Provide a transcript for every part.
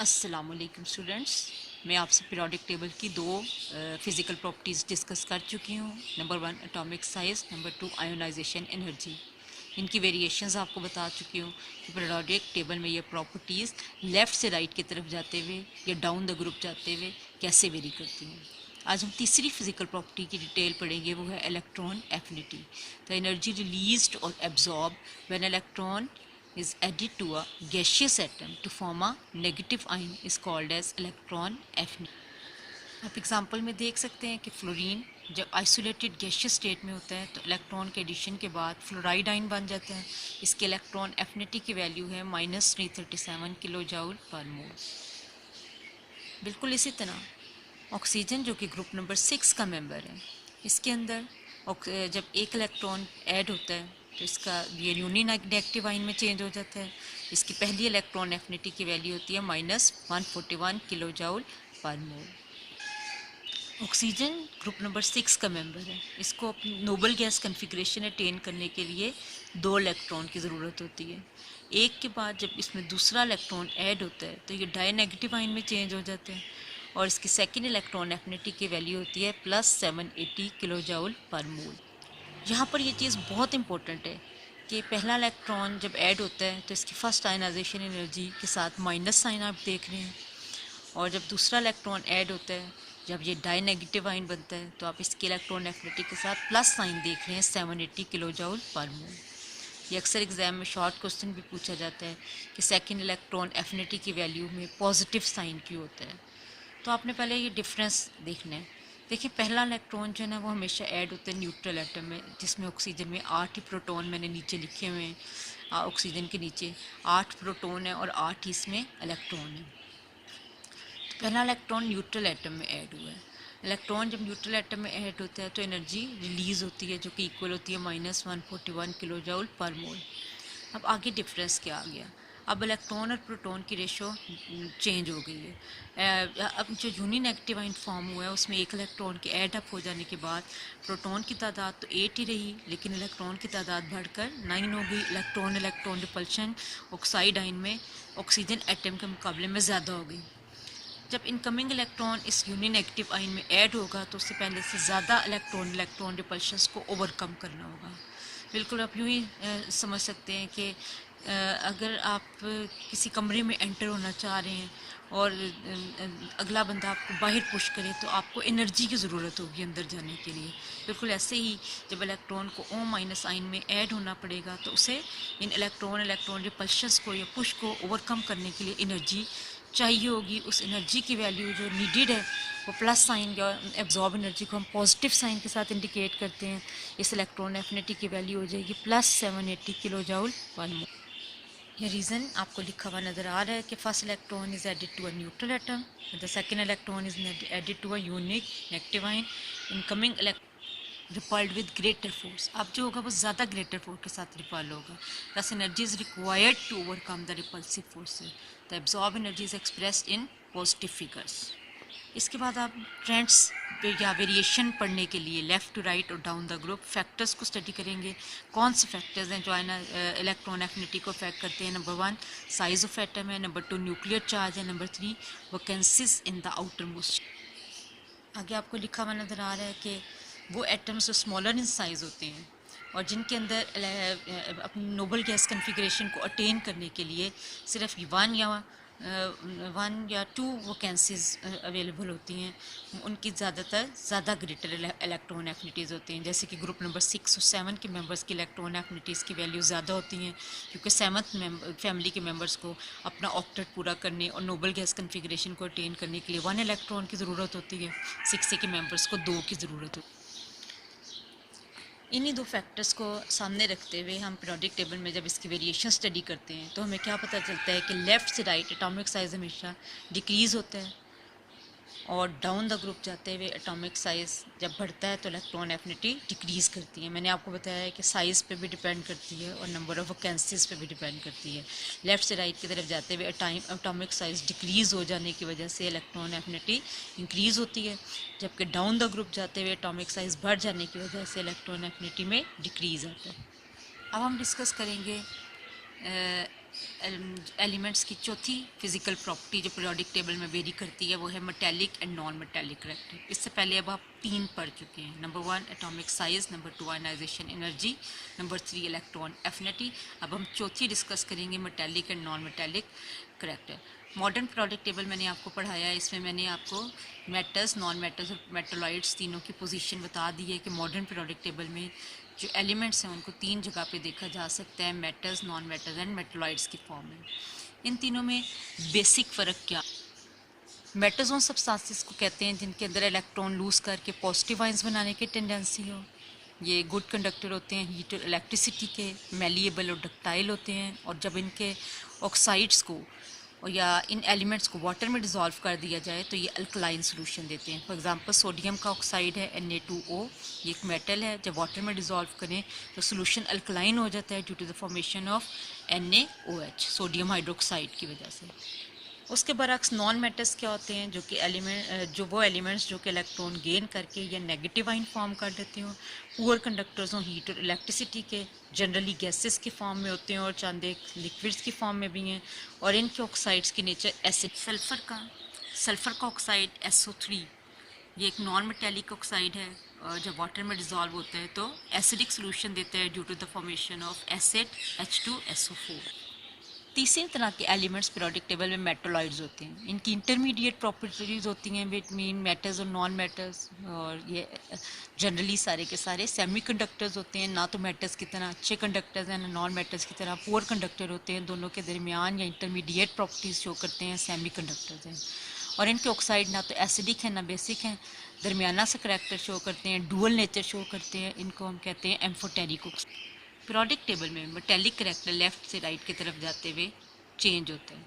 अस्सलामुअलैकुम स्टूडेंट्स, मैं आपसे पीरियोडिक टेबल की दो फिज़िकल प्रॉपर्टीज़ डिस्कस कर चुकी हूँ। Number 1 atomic size, number 2 ionization energy. इनकी वेरिएशंस आपको बता चुकी हूँ कि पीरियोडिक टेबल में ये प्रॉपर्टीज़ लेफ़्ट से राइट की तरफ जाते हुए या डाउन द ग्रुप जाते हुए कैसे वेरी करती हैं। आज हम तीसरी फिजिकल प्रॉपर्टी की डिटेल पढ़ेंगे, वो है electron affinity. The energy released और absorb when electron is added to a gaseous atom to form a negative ion is called as electron affinity. आप एग्जांपल में देख सकते हैं कि फ्लोरीन जब आइसोलेटेड गैशियस स्टेट में होता है तो इलेक्ट्रॉन के एडिशन के बाद फ्लोराइड आयन बन जाता है। इसके इलेक्ट्रॉन एफिनिटी की वैल्यू है -337 किलो जूल पर मोल। बिल्कुल इसी तरह ऑक्सीजन जो कि ग्रुप नंबर 6 का मेंबर है, इसके अंदर जब एक इलेक्ट्रॉन ऐड होता है तो इसका ये यूनिनेगेटिव आयन में चेंज हो जाता है। इसकी पहली इलेक्ट्रॉन एफिनिटी की वैल्यू होती है -141 किलो जूल पर मोल। ऑक्सीजन ग्रुप नंबर 6 का मेंबर है। इसको अपनी नोबल गैस कन्फिग्रेशन अटेन करने के लिए 2 इलेक्ट्रॉन की ज़रूरत होती है। एक के बाद जब इसमें दूसरा इलेक्ट्रॉन ऐड होता है तो ये डाई नेगेटिव आयन में चेंज हो जाते हैं और इसकी सेकेंड इलेक्ट्रॉन एफिनिटी की वैल्यू होती है +780 किलो जूल पर मोल। यहाँ पर ये चीज़ बहुत इंपॉर्टेंट है कि पहला इलेक्ट्रॉन जब ऐड होता है तो इसकी फर्स्ट आयनाइजेशन एनर्जी के साथ माइनस साइन आप देख रहे हैं, और जब दूसरा इलेक्ट्रॉन ऐड होता है, जब ये डाई नेगेटिव आयन बनता है तो आप इसके इलेक्ट्रॉन एफिनिटी के साथ प्लस साइन देख रहे हैं 780 किलो जूल पर मोल। ये अक्सर एग्जाम में शॉर्ट क्वेश्चन भी पूछा जाता है कि सेकेंड इलेक्ट्रॉन एफिनिटी की वैल्यू में पॉजिटिव साइन क्यों होता है। तो आपने पहले ये डिफरेंस देखना है। देखिए, पहला इलेक्ट्रॉन जो है ना वो हमेशा ऐड होता है न्यूट्रल एटम में, जिसमें ऑक्सीजन में 8 ही प्रोटॉन मैंने नीचे लिखे हुए हैं। ऑक्सीजन के नीचे 8 प्रोटॉन है और 8 ही इसमें इलेक्ट्रॉन है। तो पहला इलेक्ट्रॉन न्यूट्रल एटम में ऐड हुआ है। इलेक्ट्रॉन जब न्यूट्रल एटम में ऐड होता है तो एनर्जी रिलीज़ होती है जो कि इक्वल होती है -141 किलो जूल पर मोल। अब आगे डिफरेंस क्या आ गया, अब इलेक्ट्रॉन और प्रोटॉन की रेशो चेंज हो गई है। अब जो यूनिनेगेटिव आयन फॉर्म हुआ है उसमें एक इलेक्ट्रॉन के ऐड अप हो जाने के बाद प्रोटॉन की तादाद तो 8 ही रही, लेकिन इलेक्ट्रॉन की तादाद बढ़कर 9 हो गई। Electron electron repulsion oxide ion में ऑक्सीजन एटम के मुकाबले में ज़्यादा हो गई। जब इनकमिंग इलेक्ट्रॉन इस यूनिनेगेटिव आयन में ऐड होगा तो उससे पहले से ज़्यादा इलेक्ट्रॉन इलेक्ट्रॉन रिपल्शंस को ओवरकम करना होगा। बिल्कुल आप यूँ ही समझ सकते हैं कि अगर आप किसी कमरे में एंटर होना चाह रहे हैं और अगला बंदा आपको बाहर पुश करे तो आपको एनर्जी की ज़रूरत होगी अंदर जाने के लिए। बिल्कुल ऐसे ही जब इलेक्ट्रॉन को O- आयन में ऐड होना पड़ेगा तो उसे इन इलेक्ट्रॉन इलेक्ट्रॉन रिपल्शंस को या पुश को ओवरकम करने के लिए एनर्जी चाहिए होगी। उस एनर्जी की वैल्यू जो नीडेड है वो प्लस साइन या एब्जॉर्ब एनर्जी को हम पॉजिटिव साइन के साथ इंडिकेट करते हैं। इस इलेक्ट्रॉन एफिनिटी की वैल्यू हो जाएगी +780 किलो जूल पर मोल। ये रीज़न आपको लिखा हुआ नज़र आ रहा है कि first electron is added to a neutral atom, the second electron is added to a unique negative ion, incoming repelled with greater force. अब जो होगा वो ज़्यादा ग्रेटर फोर्स के साथ रिपल होगा। Thus energy is required to overcome the repulsive forces. The absorb energy is expressed in positive figures. इसके बाद आप ट्रेंड्स या वेरिएशन पढ़ने के लिए लेफ़्ट टू राइट और डाउन द ग्रुप फैक्टर्स को स्टडी करेंगे। कौन से फैक्टर्स हैं जो इलेक्ट्रॉन एफिनिटी को अफेक्ट करते हैं। नंबर 1 साइज़ ऑफ एटम है, नंबर 2 न्यूक्लियर चार्ज है, number 3 vacancies in the outer most. आगे आपको लिखा हुआ नज़र आ रहा है कि वो एटम्स जो स्मॉलर इन साइज़ होते हैं और जिनके अंदर अपनी नोबल गैस कन्फिग्रेशन को अटेन करने के लिए सिर्फ 1 या 2 वैकेंसीज अवेलेबल होती हैं, उनकी ज़्यादा ग्रेटर इलेक्ट्रॉन एफिनिटीज़ होती हैं। जैसे कि ग्रुप नंबर 6 और 7 के मेंबर्स की इलेक्ट्रॉन एफिनिटीज़ की वैल्यू ज़्यादा होती हैं, क्योंकि 7th फैमिली के मेंबर्स को अपना ऑक्टेट पूरा करने और नोबल गैस कन्फिग्रेशन को अटेन करने के लिए 1 इलेक्ट्रॉन की ज़रूरत होती है, 6 के मेंबर्स को 2 की ज़रूरत होती है। इन्हीं दो फैक्टर्स को सामने रखते हुए हम पीरियोडिक टेबल में जब इसकी वेरिएशन स्टडी करते हैं तो हमें क्या पता चलता है कि लेफ़्ट से राइट एटॉमिक साइज़ हमेशा डिक्रीज़ होता है और डाउन द ग्रुप जाते हुए एटॉमिक साइज़ जब बढ़ता है तो इलेक्ट्रॉन एफिनिटी डिक्रीज़ करती है। मैंने आपको बताया है कि साइज़ पे भी डिपेंड करती है और नंबर ऑफ़ वैकेंसीज़ पे भी डिपेंड करती है। लेफ़्ट से राइट की तरफ जाते हुए एटॉमिक साइज़ डिक्रीज़ हो जाने की वजह से इलेक्ट्रॉन एफिनिटी इंक्रीज़ होती है, जबकि डाउन द ग्रुप जाते हुए एटॉमिक साइज़ बढ़ जाने की वजह से इलेक्ट्रॉन एफिनिटी में डिक्रीज़ आता है। अब हम डिस्कस करेंगे एलिमेंट्स की चौथी फिजिकल प्रॉपर्टी जो पीरियोडिक टेबल में वेरी करती है वो है metallic and non metallic character. इससे पहले अब आप 3 पढ़ चुके हैं। Number 1 atomic size, number 2 ionization energy, number 3 electron affinity. अब हम चौथी डिस्कस करेंगे metallic and non metallic character. Modern periodic table मैंने आपको पढ़ाया है, इसमें मैंने आपको मेटल्स, नॉन मेटल्स और मेटोलॉइड्स तीनों की पोजीशन बता दी है कि मॉडर्न पीरियोडिक टेबल में जो एलिमेंट्स हैं उनको 3 जगह पे देखा जा सकता है, metals, non metals and metalloids की फॉर्म में। इन तीनों में बेसिक फ़र्क क्या? मेटल्स उन सब्सटेंसेस को कहते हैं जिनके अंदर इलेक्ट्रॉन लूज करके पॉजिटिव आयंस बनाने की टेंडेंसी हो। ये गुड कंडक्टर होते हैं हीट और इलेक्ट्रिसिटी के, मेलिएबल और डक्टाइल होते हैं, और जब इनके ऑक्साइड्स को और या इन एलिमेंट्स को वाटर में डिज़ोल्व कर दिया जाए तो ये अल्कलाइन सोल्यूशन देते हैं। फॉर एग्जांपल सोडियम का ऑक्साइड है Na2O, ये एक मेटल है, जब वाटर में डिज़ोल्व करें तो सोल्यूशन अल्कलाइन हो जाता है due to the formation of NaOH, sodium hydroxide की वजह से। उसके बरक्स नॉन मेटल्स क्या होते हैं, जो कि एलिमेंट्स जो कि इलेक्ट्रॉन गेन करके या नेगेटिव आयन फॉर्म कर देते हो, पुअर कंडक्टर्स हों हीट और इलेक्ट्रिसिटी के, जनरली गैसेस की फॉर्म में होते हैं और चंद एक लिक्विड्स की फॉर्म में भी हैं, और इनके ऑक्साइड्स की नेचर एसिड। सल्फ़र का ऑक्साइड SO3 ये एक नॉन मेटेलिक ऑक्साइड है, और जब वाटर में डिज़ोल्व होता है तो एसिडिक सोल्यूशन देता है due to the formation of acid H2SO4। तीसरी तरह के एलिमेंट्स पीरियोडिक टेबल में मेटोलॉइड्स होते हैं। इनकी इंटरमीडिएट प्रॉपर्टीज होती हैं बिटवीन मेटल्स और नॉन मेटल्स, और ये जनरली सारे के सारे सेमीकंडक्टर्स होते हैं, ना तो मेटल्स की तरह अच्छे कंडक्टर्स हैं ना नॉन मेटल्स की तरह पुअर कंडक्टर होते हैं। दोनों के दरमियान या इंटरमीडिएट प्रॉपर्टीज शो करते हैं, सेमीकंडक्टर्स हैं। और इनके ऑक्साइड ना तो एसिडिक है ना बेसिक हैं, दरमियाना सा करैक्टर शो करते हैं, डुअल नेचर शो करते हैं। इनको हम कहते हैं एम्फोटेरिक ऑक्साइड। पीरियोडिक टेबल में मेटेलिक करैक्टर लेफ़्ट से राइट की तरफ जाते हुए चेंज होते हैं।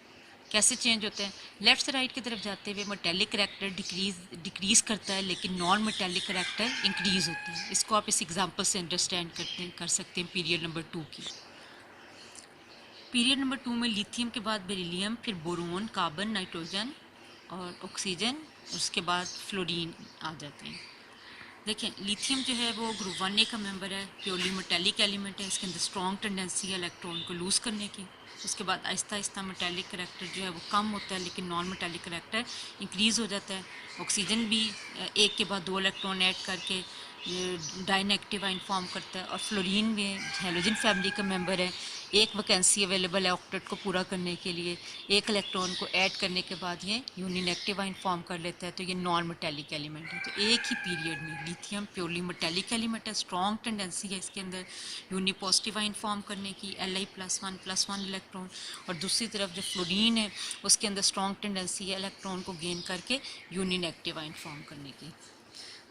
कैसे चेंज होते हैं? लेफ़्ट से राइट की तरफ जाते हुए मेटेलिक करैक्टर डिक्रीज़ करता है, लेकिन नॉन मेटेलिक करैक्टर इंक्रीज़ होता है। इसको आप इस एग्जांपल से अंडरस्टैंड कर सकते हैं पीरियड नंबर 2 की। पीरियड नंबर 2 में लिथियम के बाद बेरिलियम, फिर बोरोन, कार्बन, नाइट्रोजन और ऑक्सीजन, उसके बाद फ्लोरीन आ जाते हैं। देखें, लिथियम जो है वो ग्रुप 1A का मेंबर है, प्योरली मेटेलिक एलिमेंट है, इसके अंदर स्ट्रॉन्ग टेंडेंसी है इलेक्ट्रॉन को लूज़ करने की। उसके बाद आहिस्ता आहिस्ता मेटेलिक करैक्टर जो है वो कम होता है, लेकिन नॉन मेटेलिक करैक्टर इंक्रीज़ हो जाता है। ऑक्सीजन भी एक के बाद 2 इलेक्ट्रॉन ऐड करके डाइनेगेटिव आयन फॉर्म करता है, और फ्लोरीन भी हैलोजन फैमिली का मेंबर है। एक वैकेंसी अवेलेबल है ऑक्टेट को पूरा करने के लिए, एक इलेक्ट्रॉन को ऐड करने के बाद ये यूनिनेगेटिव आयन फॉर्म कर लेता है, तो ये नॉन मेटेलिक एलिमेंट है। तो एक ही पीरियड में लिथियम प्योरली मेटेलिक एलिमेंट है, स्ट्रॉन्ग टेंडेंसी है इसके अंदर यूनिपॉजिटिव आयन फॉर्म करने की, Li+1+1 इलेक्ट्रॉन, और दूसरी तरफ जो फ्लोरीन है उसके अंदर स्ट्रॉन्ग टेंडेंसी है इलेक्ट्रॉन को गेन करके यूनिनेगेटिव आयन फॉर्म करने की।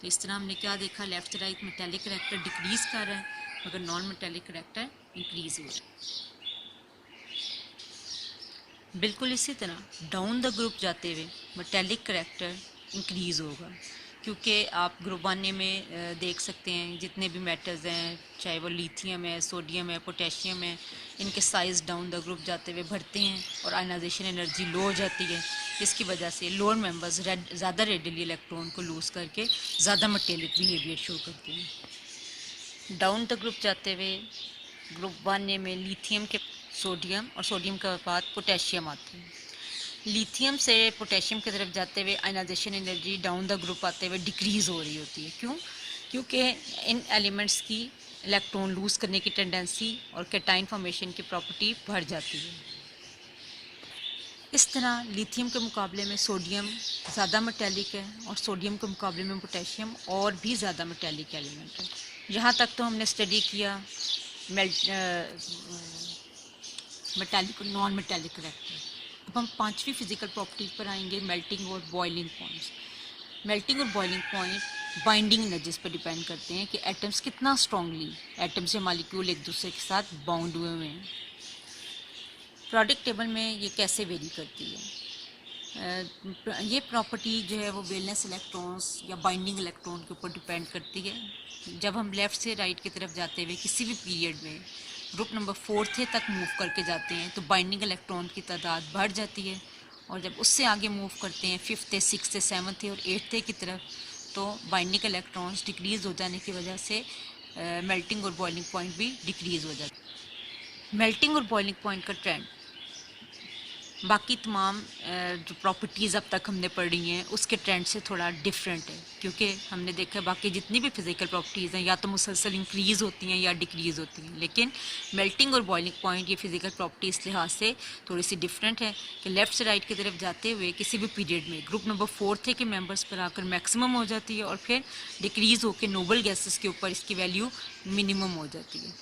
तो इस तरह हमने क्या देखा, लेफ्ट से राइट मेटेलिक करैक्टर डिक्रीज़ कर रहा है, मगर नॉन मेटेलिक करैक्टर इंक्रीज़ हो रहा है। बिल्कुल इसी तरह डाउन द ग्रुप जाते हुए मेटेलिक करैक्टर इंक्रीज़ होगा, क्योंकि आप ग्रुप 1A में देख सकते हैं जितने भी मेटल्स हैं, चाहे वो लिथियम है, सोडियम है, पोटेशियम है, इनके साइज़ डाउन द ग्रुप जाते हुए बढ़ते हैं और आयनाइजेशन एनर्जी लो हो जाती है। इसकी वजह से लोअर मेंबर्स ज़्यादा रेडिली इलेक्ट्रॉन को लूज़ करके ज़्यादा मेटेलिक बिहेवियर शो करते हैं। डाउन द ग्रुप जाते हुए ग्रुप 1A में लिथियम के सोडियम, और सोडियम के बाद पोटेशियम आते हैं। लिथियम से पोटेशियम की तरफ जाते हुए ionization energy down the group आते हुए डिक्रीज़ हो रही होती है। क्यों? क्योंकि इन एलिमेंट्स की इलेक्ट्रॉन लूज़ करने की टेंडेंसी और कैटाइन फॉर्मेशन की प्रॉपर्टी बढ़ जाती है। इस तरह लिथियम के मुकाबले में सोडियम ज़्यादा मेटेलिक है, और सोडियम के मुकाबले में पोटेशियम और भी ज़्यादा मेटेलिक एलिमेंट है। यहाँ तक तो हमने स्टडी किया मेटेलिक और नॉन मेटेलिक करैक्टर। अब हम 5वीं फिजिकल प्रॉपर्टीज़ पर आएंगे, मेल्टिंग और बॉइलिंग पॉइंट्स। मेल्टिंग और बॉइलिंग पॉइंट बाइंडिंग एनर्जीज पर डिपेंड करते हैं कि एटम्स कितना स्ट्रांगली एटम्स या मॉलिक्यूल एक दूसरे के साथ बाउंड हुए हुए हैं। पीरियोडिक टेबल में ये कैसे वेरी करती है? ये प्रॉपर्टी जो है वो वैलेंस इलेक्ट्रॉन्स या बाइंडिंग इलेक्ट्रॉन के ऊपर डिपेंड करती है। जब हम लेफ़्ट से राइट की तरफ जाते हुए किसी भी पीरियड में ग्रुप नंबर 4th तक मूव करके जाते हैं तो बाइंडिंग इलेक्ट्रॉन की तादाद बढ़ जाती है, और जब उससे आगे मूव करते हैं 5th, 6th, 7th और 8th की तरफ, तो बाइंडिंग इलेक्ट्रॉन्स डिक्रीज़ हो जाने की वजह से मेल्टिंग और बॉइलिंग पॉइंट भी डिक्रीज़ हो जाता है। मेल्टिंग और बॉइलिंग पॉइंट का ट्रेंड बाकी तमाम जो प्रॉपर्टीज़ अब तक हमने पढ़ी हैं उसके ट्रेंड से थोड़ा डिफरेंट है, क्योंकि हमने देखा है बाकी जितनी भी फिज़िकल प्रॉपर्टीज़ हैं या तो मुसलसल इंक्रीज़ होती हैं या डिक्रीज़ होती हैं, लेकिन मेल्टिंग और बॉइलिंग पॉइंट ये फिज़िकल प्रॉपर्टीज़ लिहाज से थोड़ी सी डिफरेंट है कि लेफ़्ट से राइट की तरफ जाते हुए किसी भी पीरियड में ग्रुप नंबर 4 के मेंबर्स पर आकर मैक्सिमम हो जाती है और फिर डिक्रीज़ होकर नोबल गैसेस के ऊपर इसकी वैल्यू मिनिमम हो जाती है।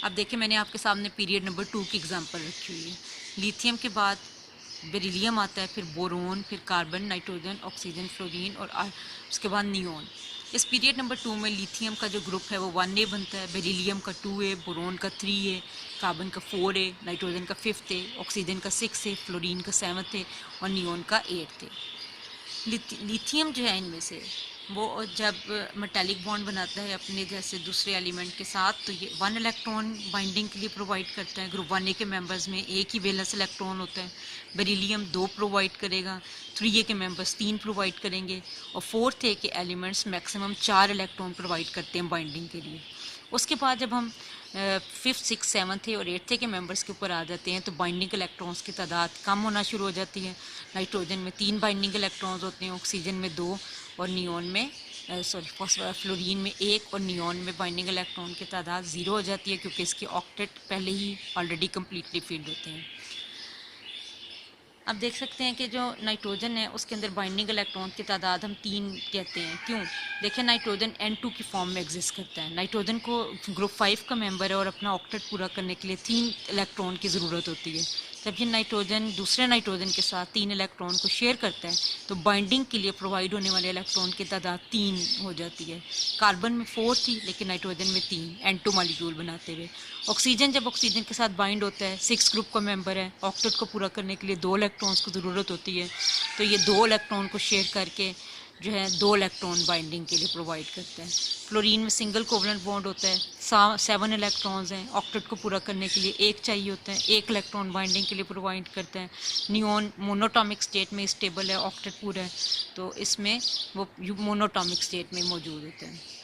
अब देखिए मैंने आपके सामने पीरियड नंबर 2 की एग्जांपल रखी हुई है। लिथियम के बाद बेरिलियम आता है, फिर बोरोन, फिर कार्बन, नाइट्रोजन, ऑक्सीजन, फ्लोरीन और उसके बाद नियोन। इस पीरियड नंबर 2 में लिथियम का जो ग्रुप है वो 1A बनता है, बेरिलियम का 2A, बोरोन का 3A, कार्बन का 4A, नाइट्रोजन का 5A, ऑक्सीजन का 6A, फ्लोरीन का 7A और नियोन का 8A। लिथियम जो है इनमें से वो जब मेटालिक बॉन्ड बनाता है अपने जैसे दूसरे एलिमेंट के साथ, तो ये 1 इलेक्ट्रॉन बाइंडिंग के लिए प्रोवाइड करता है। ग्रुप 1A के मेंबर्स में एक ही वैलेंस इलेक्ट्रॉन होता है। बेरिलियम 2 प्रोवाइड करेगा, 3A के मेंबर्स 3 प्रोवाइड करेंगे और 4th A के एलिमेंट्स मैक्सिमम 4 इलेक्ट्रॉन प्रोवाइड करते हैं बाइंडिंग के लिए। उसके बाद जब हम 5th, 6th, 7th और 8th के मेंबर्स के ऊपर आ जाते हैं तो बाइंडिंग इलेक्ट्रॉन्स की तादाद कम होना शुरू हो जाती है। नाइट्रोजन में 3 बाइंडिंग इलेक्ट्रॉन्स होते हैं, ऑक्सीजन में 2 और नियोन में फ्लोरीन में 1 और नियोन में बाइंडिंग इलेक्ट्रॉन की तादाद 0 हो जाती है, क्योंकि इसके ऑक्टेट पहले ही ऑलरेडी कम्प्लीटली फिल्ड होते हैं। अब देख सकते हैं कि जो नाइट्रोजन है उसके अंदर बाइंडिंग इलेक्ट्रॉन की तादाद हम 3 कहते हैं। क्यों? देखें नाइट्रोजन N2 की फॉर्म में एग्जिस्ट करता है। नाइट्रोजन को ग्रुप 5 का मेंबर है और अपना ऑक्टेट पूरा करने के लिए 3 इलेक्ट्रॉन की ज़रूरत होती है। जब ये नाइट्रोजन दूसरे नाइट्रोजन के साथ 3 इलेक्ट्रॉन को शेयर करता है तो बाइंडिंग के लिए प्रोवाइड होने वाले इलेक्ट्रॉन की तादाद 3 हो जाती है। कार्बन में 4 थी लेकिन नाइट्रोजन में 3 N2 मॉलिक्यूल बनाते हुए। ऑक्सीजन जब ऑक्सीजन के साथ बाइंड होता है, 6 ग्रुप का मेंबर है, ऑक्टेट को पूरा करने के लिए 2 इलेक्ट्रॉन्स की ज़रूरत होती है, तो ये 2 इलेक्ट्रॉन को शेयर करके जो है 2 इलेक्ट्रॉन बाइंडिंग के लिए प्रोवाइड करता है। फ्लोरीन में सिंगल कोवलेंट बॉन्ड होता है, 7 इलेक्ट्रॉन्स हैं, ऑक्टेट को पूरा करने के लिए 1 चाहिए होता है, 1 इलेक्ट्रॉन बाइंडिंग के लिए प्रोवाइड करता है। नियोन मोनोटॉमिक स्टेट में स्टेबल है, ऑक्टेट पूरा है, तो इसमें वो मोनोटॉमिक स्टेट में मौजूद होता है।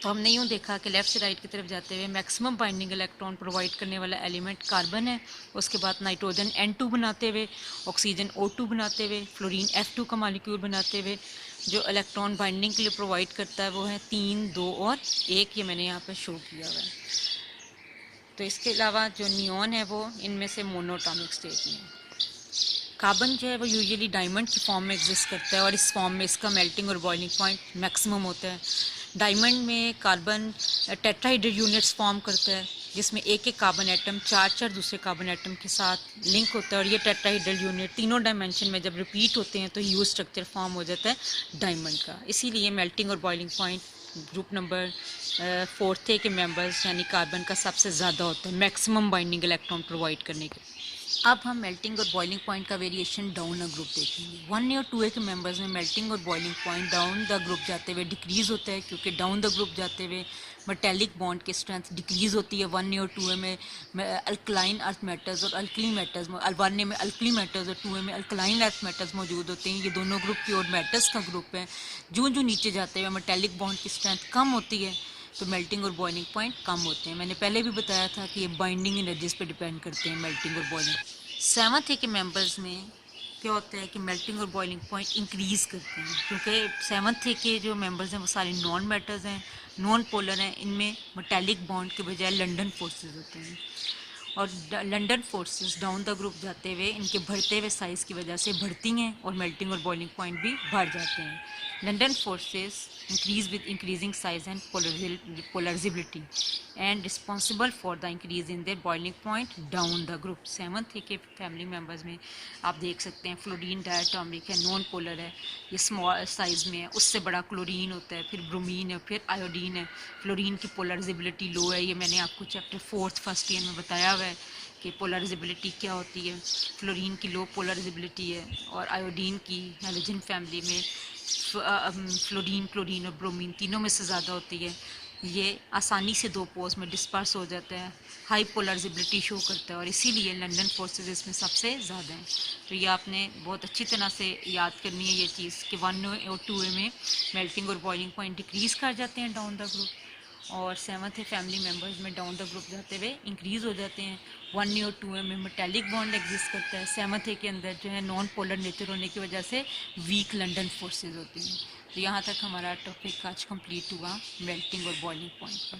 तो हमने यूँ देखा कि लेफ़्ट से राइट की तरफ जाते हुए मैक्सिमम बाइंडिंग इलेक्ट्रॉन प्रोवाइड करने वाला एलिमेंट कार्बन है, उसके बाद नाइट्रोजन N2 बनाते हुए, ऑक्सीजन O2 बनाते हुए, फ्लोरीन F2 का मॉलिक्यूल बनाते हुए जो इलेक्ट्रॉन बाइंडिंग के लिए प्रोवाइड करता है वो है 3, 2 और 1। ये मैंने यहाँ पर शो किया हुआ है। तो इसके अलावा जो नियोन है वो इनमें से मोनोटॉमिक स्टेट में है। कार्बन जो है वो यूजुअली डायमंड की फॉर्म में एग्जिस्ट करता है और इस फॉर्म में इसका मेल्टिंग और बॉइलिंग पॉइंट मैक्सिमम होता है। डायमंड में कार्बन टेट्राहाइड्रल यूनिट्स फॉर्म करता है, जिसमें एक एक कार्बन एटम 4 दूसरे कार्बन एटम के साथ लिंक होता है और ये टेट्राहाइड्रल यूनिट तीनों डायमेंशन में जब रिपीट होते हैं तो यू स्ट्रक्चर फॉर्म हो जाता है डायमंड का। इसीलिए मेल्टिंग और बॉइलिंग पॉइंट ग्रुप नंबर 4 के मेंबर्स यानी कार्बन का सबसे ज़्यादा होता है मैक्सिमम बाइंडिंग इलेक्ट्रॉन प्रोवाइड करने के। अब हम मेल्टिंग और बॉइलिंग पॉइंट का वेरिएशन डाउन द ग्रुप देखेंगे। 1A और 2A के मेंबर्स में मेल्टिंग और boiling point down the group जाते हुए डिक्रीज़ होता है, क्योंकि डाउन द ग्रुप जाते हुए मेटेलिक बॉन्ड की स्ट्रेंथ डिक्रीज़ होती है। 1A और 2A में अल्कलाइन अर्थ मेटल्स और अल्कली मेटल्स, 1A में अल्कली मेटल्स और 2A में अल्कलाइन अर्थ मेटल्स मौजूद होते हैं। ये दोनों ग्रुप प्योर मेटल्स का ग्रुप है। जो नीचे जाते हुए मेटेलिक बॉन्ड की स्ट्रेंथ कम होती है तो मेल्टिंग और बॉइलिंग पॉइंट कम होते हैं। मैंने पहले भी बताया था कि ये बाइंडिंग एनर्जीज पे डिपेंड करते हैं मेल्टिंग और बॉइलिंग। 7th के मेंबर्स में क्या होता है कि मेल्टिंग और बॉइलिंग पॉइंट इंक्रीज़ करते हैं, क्योंकि 7th के जो मेंबर्स हैं वो सारे नॉन मेटल्स हैं, नॉन पोलर हैं। इनमें मेटालिक बॉन्ड के बजाय लंडन फोर्सेस होते हैं और London forces down the group जाते हुए इनके बढ़ते हुए साइज़ की वजह से बढ़ती हैं और मेल्टिंग और बॉइलिंग पॉइंट भी बढ़ जाते हैं। London forces increase with increasing size and polarizability and responsible for the increase in their boiling point down the group। 7th के फैमिली मेंबर्स में आप देख सकते हैं फ्लोरीन डायटोमिक है, नॉन पोलर है, ये स्मॉल साइज़ में है, उससे बड़ा क्लोरीन होता है, फिर ब्रोमीन है, फिर आयोडीन है। फ्लोरीन की पोलराइजेबिलिटी लो है, ये मैंने आपको चैप्टर 4th फर्स्ट ईयर में बताया हुआ है कि पोलराइजेबिलिटी क्या होती है। फ्लोरीन की लो पोलराइजेबिलिटी है और आयोडीन की हैलोजन फैमिली में फ्लोरीन, क्लोरीन और ब्रोमीन तीनों में से ज़्यादा होती है। ये आसानी से 2 पोल्स में डिस्पर्स हो जाता है, हाई पोलराइजेबिलिटी शो करता है और इसीलिए लंदन फोर्सेस इसमें सबसे ज़्यादा हैं। तो ये आपने बहुत अच्छी तरह से याद करनी है ये चीज़ कि 1A और 2A में मेल्टिंग और बॉइलिंग पॉइंट डिक्रीज़ कर जाते हैं डाउन द ग्रुप और सेवंथ है फैमिली मेम्बर्स में डाउन द ग्रुप जाते हुए इंक्रीज हो जाते हैं। 1 और 2 में मेटालिक बॉन्ड एग्जिस्ट करता है। सेवंथ है के अंदर जो है नॉन पोलर नेचर होने की वजह से वीक लंडन फोर्सेज होती हैं। तो यहाँ तक हमारा टॉपिक आज कंप्लीट हुआ मेल्टिंग और बॉइलिंग पॉइंट पर।